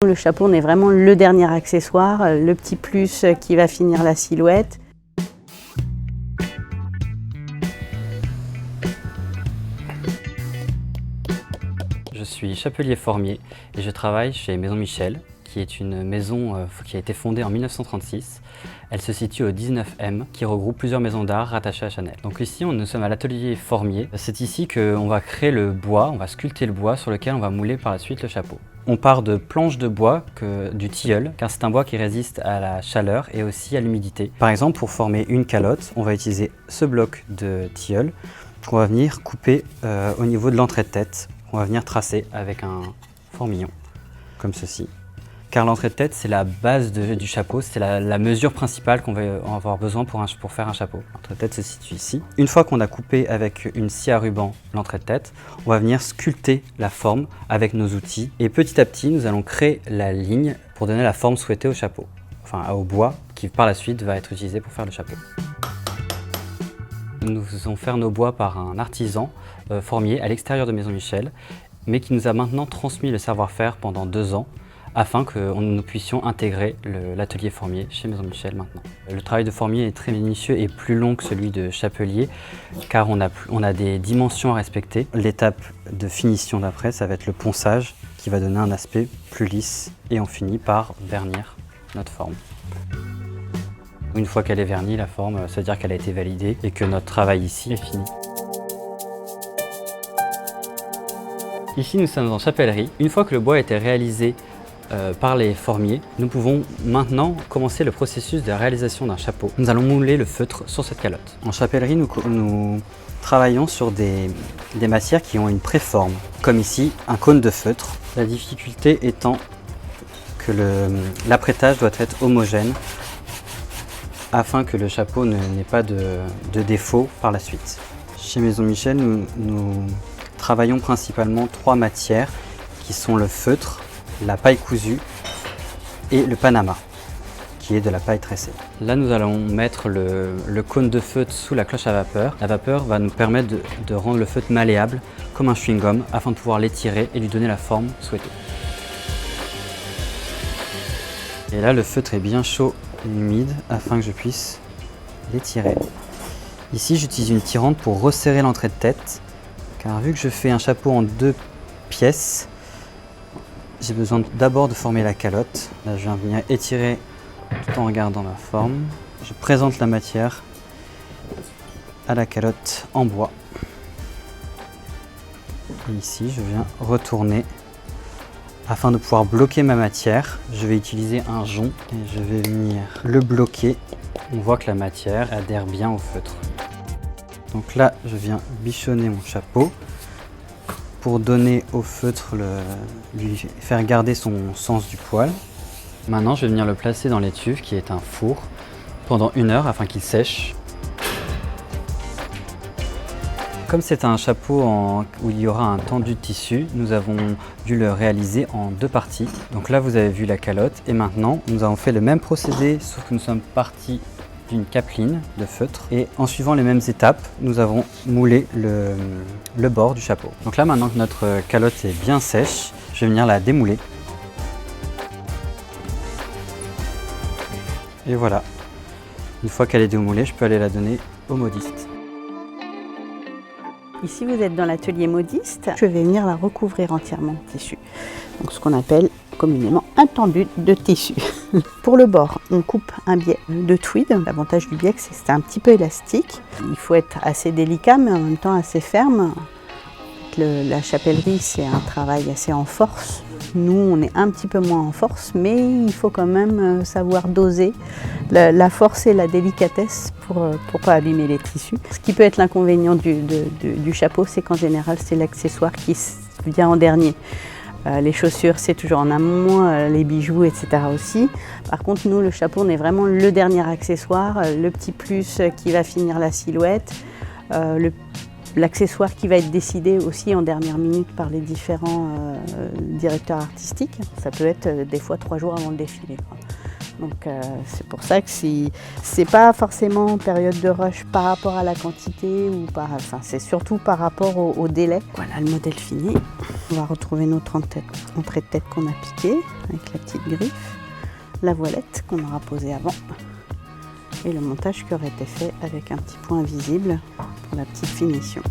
Le chapeau, on est vraiment le dernier accessoire, le petit plus qui va finir la silhouette. Je suis chapelier formier et je travaille chez Maison Michel, qui est une maison qui a été fondée en 1936. Elle se situe au 19M, qui regroupe plusieurs maisons d'art rattachées à Chanel. Donc ici, nous sommes à l'atelier formier. C'est ici qu'on va créer le bois, on va sculpter le bois sur lequel on va mouler par la suite le chapeau. On part de planches de bois, du tilleul, car c'est un bois qui résiste à la chaleur et aussi à l'humidité. Par exemple, pour former une calotte, on va utiliser ce bloc de tilleul qu'on va venir couper au niveau de l'entrée de tête. On va venir tracer avec un formillon, comme ceci. Car l'entrée de tête, c'est la base du chapeau, c'est la mesure principale qu'on va avoir besoin pour faire un chapeau. L'entrée de tête se situe ici. Une fois qu'on a coupé avec une scie à ruban l'entrée de tête, on va venir sculpter la forme avec nos outils. Et petit à petit, nous allons créer la ligne pour donner la forme souhaitée au chapeau, enfin au bois, qui par la suite va être utilisé pour faire le chapeau. Nous faisons faire nos bois par un artisan formier à l'extérieur de Maison Michel, mais qui nous a maintenant transmis le savoir-faire pendant 2 ans, afin que nous puissions intégrer l'atelier formier chez Maison Michel maintenant. Le travail de formier est très minutieux et plus long que celui de chapelier, car on a des dimensions à respecter. L'étape de finition d'après, ça va être le ponçage, qui va donner un aspect plus lisse, et on finit par vernir notre forme. Une fois qu'elle est vernie, la forme, ça veut dire qu'elle a été validée et que notre travail ici est fini. Ici, nous sommes en chapellerie. Une fois que le bois a été réalisé par les formiers, nous pouvons maintenant commencer le processus de réalisation d'un chapeau. Nous allons mouler le feutre sur cette calotte. En chapellerie, nous travaillons sur des matières qui ont une préforme, comme ici un cône de feutre. La difficulté étant que l'apprêtage doit être homogène afin que le chapeau n'ait pas de défaut par la suite. Chez Maison Michel, nous travaillons principalement 3 matières qui sont le feutre, la paille cousue et le panama, qui est de la paille tressée. Là, nous allons mettre le cône de feutre sous la cloche à vapeur. La vapeur va nous permettre de rendre le feutre malléable comme un chewing-gum afin de pouvoir l'étirer et lui donner la forme souhaitée. Et là, le feutre est bien chaud et humide afin que je puisse l'étirer. Ici, j'utilise une tirante pour resserrer l'entrée de tête, car vu que je fais un chapeau en 2 pièces, j'ai besoin d'abord de former la calotte. Là, je viens venir étirer tout en regardant ma forme. Je présente la matière à la calotte en bois. Et ici, je viens retourner. Afin de pouvoir bloquer ma matière, je vais utiliser un jonc et je vais venir le bloquer. On voit que la matière adhère bien au feutre. Donc là, je viens bichonner mon chapeau pour donner au feutre, lui faire garder son sens du poil. Maintenant, je vais venir le placer dans l'étuve, qui est un four, pendant 1 heure afin qu'il sèche. Comme c'est un chapeau où il y aura un tendu de tissu, nous avons dû le réaliser en 2 parties. Donc là, vous avez vu la calotte et maintenant, nous avons fait le même procédé, sauf que nous sommes partis d'une capeline de feutre et en suivant les mêmes étapes, nous avons moulé le bord du chapeau. Donc là, maintenant que notre calotte est bien sèche, je vais venir la démouler. Et voilà, une fois qu'elle est démoulée, je peux aller la donner au modiste. Ici, vous êtes dans l'atelier modiste. Je vais venir la recouvrir entièrement de tissu. Donc, ce qu'on appelle communément un tendu de tissu. Pour le bord, on coupe un biais de tweed. L'avantage du biais, c'est que c'est un petit peu élastique. Il faut être assez délicat, mais en même temps assez ferme. La chapellerie, c'est un travail assez en force. Nous, on est un petit peu moins en force, mais il faut quand même savoir doser la force et la délicatesse pour pas abîmer les tissus. Ce qui peut être l'inconvénient du chapeau, c'est qu'en général, c'est l'accessoire qui vient en dernier. Les chaussures, c'est toujours en amont, les bijoux, etc. aussi. Par contre, nous, le chapeau, on est vraiment le dernier accessoire, le petit plus qui va finir la silhouette, l'accessoire qui va être décidé aussi en dernière minute par les différents directeurs artistiques. Ça peut être des fois 3 jours avant le défilé, quoi. Donc c'est pour ça que c'est pas forcément période de rush par rapport à la quantité ou enfin c'est surtout par rapport au délai. Voilà le modèle fini. On va retrouver notre entrée de tête qu'on a piquée avec la petite griffe, la voilette qu'on aura posée avant et le montage qui aurait été fait avec un petit point visible pour la petite finition.